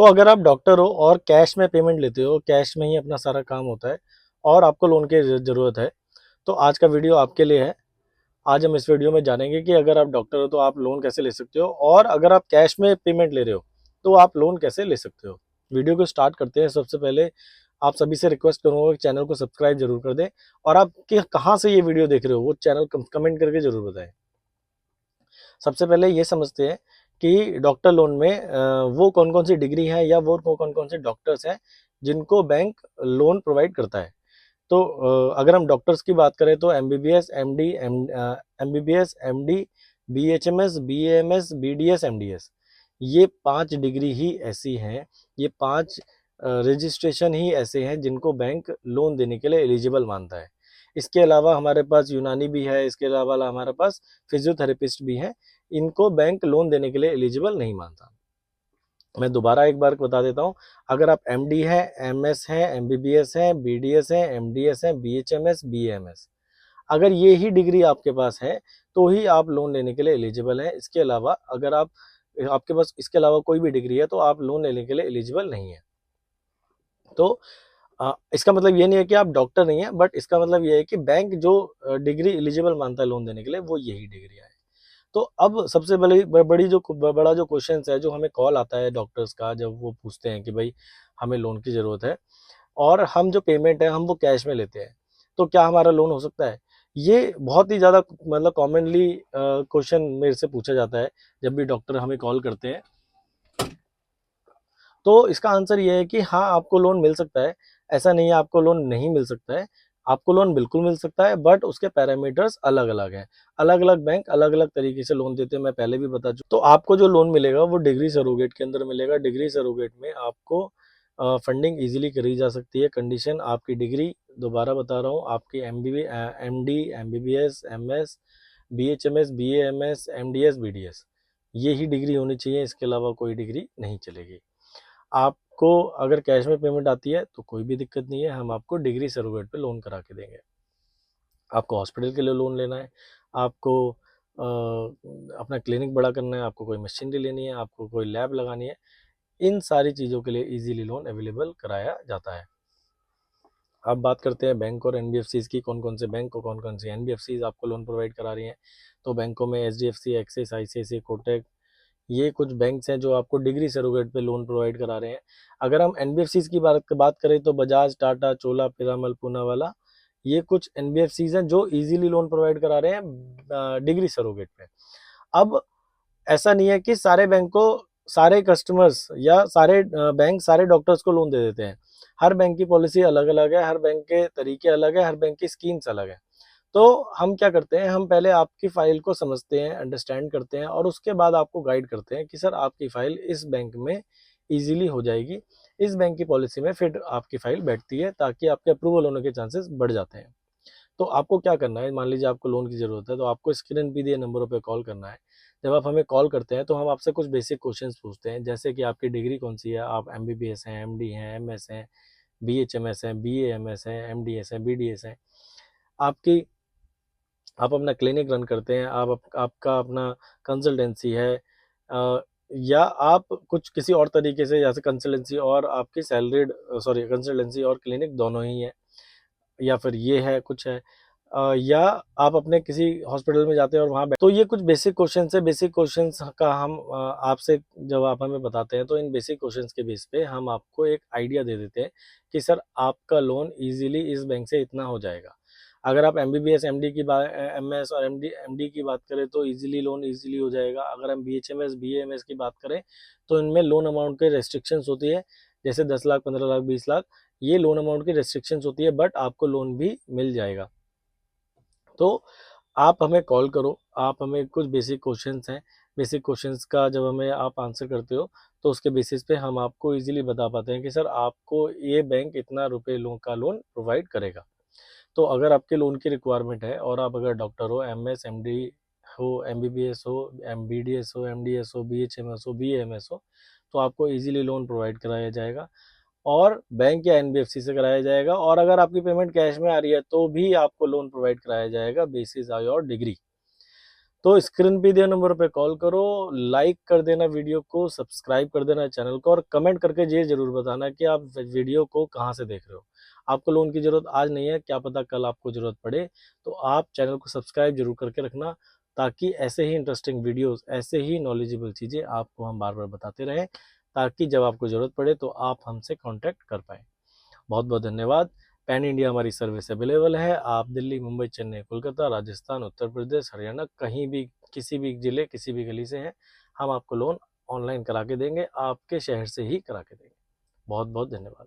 तो अगर आप डॉक्टर हो और कैश में पेमेंट लेते हो, कैश में ही अपना सारा काम होता है और आपको लोन की ज़रूरत है, तो आज का वीडियो आपके लिए है। आज हम इस वीडियो में जानेंगे कि अगर आप डॉक्टर हो तो आप लोन कैसे ले सकते हो और अगर आप कैश में पेमेंट ले रहे हो तो आप लोन कैसे ले सकते हो। वीडियो को स्टार्ट करते हैं। सबसे पहले आप सभी से रिक्वेस्ट करूंगा कि चैनल को सब्सक्राइब जरूर कर दें और आप कहाँ से ये वीडियो देख रहे हो वो चैनल कमेंट करके जरूर बताएं। सबसे पहले ये समझते हैं कि डॉक्टर लोन में वो कौन कौन सी डिग्री है या वो कौन कौन से डॉक्टर्स हैं जिनको बैंक लोन प्रोवाइड करता है। तो अगर हम डॉक्टर्स की बात करें तो MBBS, MD, MBBS, MD, BHMS, BAMS, BDS, MDS, ये 5 डिग्री ही ऐसी हैं, ये 5 रजिस्ट्रेशन ही ऐसे हैं जिनको बैंक लोन देने के लिए एलिजिबल मानता है। इसके अलावा हमारे पास यूनानी भी है, इसके अलावा हमारे पास फिजियोथेरेपिस्ट भी हैं, इनको बैंक लोन देने के लिए एलिजिबल नहीं मानता। मैं दोबारा एक बार बता देता हूँ। अगर आप एमडी है, एमएस है, एमबीबीएस है, बीडीएस है, एमडीएस है, बीएचएमएस, बीएमएस, अगर ये ही डिग्री आपके पास है तो ही आप लोन लेने के लिए एलिजिबल है। इसके अलावा अगर आपके पास इसके अलावा कोई भी डिग्री है तो आप लोन लेने के लिए एलिजिबल नहीं है। तो इसका मतलब ये नहीं है कि आप डॉक्टर नहीं है, बट इसका मतलब ये है कि बैंक जो डिग्री एलिजिबल मानता है लोन देने के लिए वो यही डिग्री है। तो अब सबसे बड़ा जो क्वेश्चन है, जो हमें कॉल आता है डॉक्टर्स का, जब वो पूछते हैं कि भाई हमें लोन की ज़रूरत है और हम जो पेमेंट है हम वो कैश में लेते हैं, तो क्या हमारा लोन हो सकता है? ये बहुत ही ज़्यादा मतलब कॉमनली क्वेश्चन मेरे से पूछा जाता है जब भी डॉक्टर हमें कॉल करते हैं। तो इसका आंसर ये है कि हाँ, आपको लोन मिल सकता है। ऐसा नहीं है आपको लोन नहीं मिल सकता है। आपको लोन बिल्कुल मिल सकता है, बट उसके पैरामीटर्स अलग-अलग हैं। अलग-अलग बैंक अलग-अलग तरीके से लोन देते हैं, मैं पहले भी बता चुका। तो आपको जो लोन मिलेगा वो डिग्री सरोगेट के अंदर मिलेगा। डिग्री सरोगेट में आपको फंडिंग ईज़िली करी जा सकती है। कंडीशन आपकी डिग्री, दोबारा बता रहा हूँ, आपकी MD, MBBS, MS, BHMS, BAMS, MDS, BDS, ये ही डिग्री होनी चाहिए। इसके अलावा कोई डिग्री नहीं चलेगी। आपको अगर कैश में पेमेंट आती है तो कोई भी दिक्कत नहीं है, हम आपको डिग्री सरोगेट पे लोन करा के देंगे। आपको हॉस्पिटल के लिए लोन लेना है, आपको अपना क्लिनिक बड़ा करना है, आपको कोई मशीनरी लेनी है, आपको कोई लैब लगानी है, इन सारी चीज़ों के लिए इजीली लोन अवेलेबल कराया जाता है। अब बात करते हैं बैंक और एनबीएफसीज की। कौन कौन से बैंक और कौन कौन सी एनबीएफसीज आपको लोन प्रोवाइड करा रही हैं। तो बैंकों में एचडीएफसी, एक्सिस, आईसीआईसीआई, कोटक, ये कुछ बैंक्स हैं जो आपको डिग्री सरोगेट पे लोन प्रोवाइड करा रहे हैं। अगर हम एनबीएफसीज की बात करें तो बजाज, टाटा, चोला, पिरामल, पूनावाला, ये कुछ एनबीएफसीज हैं जो इजीली लोन प्रोवाइड करा रहे हैं डिग्री सरोगेट पे। अब ऐसा नहीं है कि सारे बैंक को, सारे कस्टमर्स या सारे बैंक सारे डॉक्टर्स को लोन दे देते हैं। हर बैंक की पॉलिसी अलग अलग है, हर बैंक के तरीके अलग है, हर बैंक की स्कीम्स अलग है। तो हम क्या करते हैं, हम पहले आपकी फाइल को समझते हैं, अंडरस्टैंड करते हैं और उसके बाद आपको गाइड करते हैं कि सर आपकी फाइल इस बैंक में इजीली हो जाएगी, इस बैंक की पॉलिसी में फिर आपकी फाइल बैठती है, ताकि आपके अप्रूवल होने के चांसेस बढ़ जाते हैं। तो आपको क्या करना है, मान लीजिए आपको लोन की ज़रूरत है तो आपको स्क्रीन पे दिए नंबरों पे कॉल करना है। जब आप हमें कॉल करते हैं तो हम आपसे कुछ बेसिक क्वेश्चंस पूछते हैं, जैसे कि आपकी डिग्री कौन सी है, आप एमबीबीएस हैं, एमडी हैं, एमएस हैं, बीएचएमएस हैं, बीएएमएस हैं, एमडीएस हैं, बीडीएस हैं, आपकी आप अपना क्लिनिक रन करते हैं, आपका अपना कंसल्टेंसी है, या आप कुछ किसी और तरीके से, जैसे कंसल्टेंसी और आपकी सैलरीड, सॉरी, कंसल्टेंसी और क्लिनिक दोनों ही है, या फिर ये है कुछ है, या आप अपने किसी हॉस्पिटल में जाते हैं और वहाँ तो ये कुछ बेसिक क्वेश्चन है। बेसिक क्वेश्चंस का हम आपसे जब आप हमें बताते हैं तो इन बेसिक क्वेश्चंस के बेस पे हम आपको एक आइडिया दे देते हैं कि सर आपका लोन इजीली इस बैंक से इतना हो जाएगा। अगर आप एमबीबीएस, एमडी की बात, एमएस और एमडी की बात करें तो इजीली लोन इजीली हो जाएगा। अगर हम बीएचएमएस, बीएएमएस की बात करें तो इनमें लोन अमाउंट के रेस्ट्रिक्शंस होती है, जैसे 10 लाख, 15 लाख, 20 लाख, ये लोन अमाउंट की रेस्ट्रिक्शंस होती है, बट आपको लोन भी मिल जाएगा। तो आप हमें कॉल करो, आप हमें कुछ बेसिक क्वेश्चंस हैं, बेसिक क्वेश्चंस का जब हमें आप आंसर करते हो तो उसके बेसिस पे हम आपको इजीली बता पाते हैं कि सर आपको ये बैंक इतना रुपए लोन प्रोवाइड करेगा। तो अगर आपके लोन की रिक्वायरमेंट है और आप अगर डॉक्टर हो, एमएस, एमडी हो, एमबीबीएस हो, एमबीडीएस हो, एमडीएस हो, बीएचएमएस हो, बीएएमएस हो, तो आपको इजीली लोन प्रोवाइड कराया जाएगा और बैंक या एनबीएफसी से कराया जाएगा। और अगर आपकी पेमेंट कैश में आ रही है तो भी आपको लोन प्रोवाइड कराया जाएगा बेसिस योर डिग्री। तो स्क्रीन पे दिए नंबर पे कॉल करो, लाइक कर देना वीडियो को, सब्सक्राइब कर देना चैनल को, और कमेंट करके ये ज़रूर बताना कि आप वीडियो को कहाँ से देख रहे हो। आपको लोन की ज़रूरत आज नहीं है, क्या पता कल आपको ज़रूरत पड़े, तो आप चैनल को सब्सक्राइब जरूर करके रखना, ताकि ऐसे ही इंटरेस्टिंग वीडियोस, ऐसे ही नॉलेजेबल चीज़ें आपको हम बार बार बताते रहें, ताकि जब आपको ज़रूरत पड़े तो आप हमसे कॉन्टैक्ट कर पाएँ। बहुत बहुत धन्यवाद। पैन इंडिया हमारी सर्विस अवेलेबल है। आप दिल्ली, मुंबई, चेन्नई, कोलकाता, राजस्थान, उत्तर प्रदेश, हरियाणा, कहीं भी, किसी भी जिले, किसी भी गली से हैं, हम आपको लोन ऑनलाइन करा के देंगे, आपके शहर से ही करा के देंगे। बहुत बहुत धन्यवाद।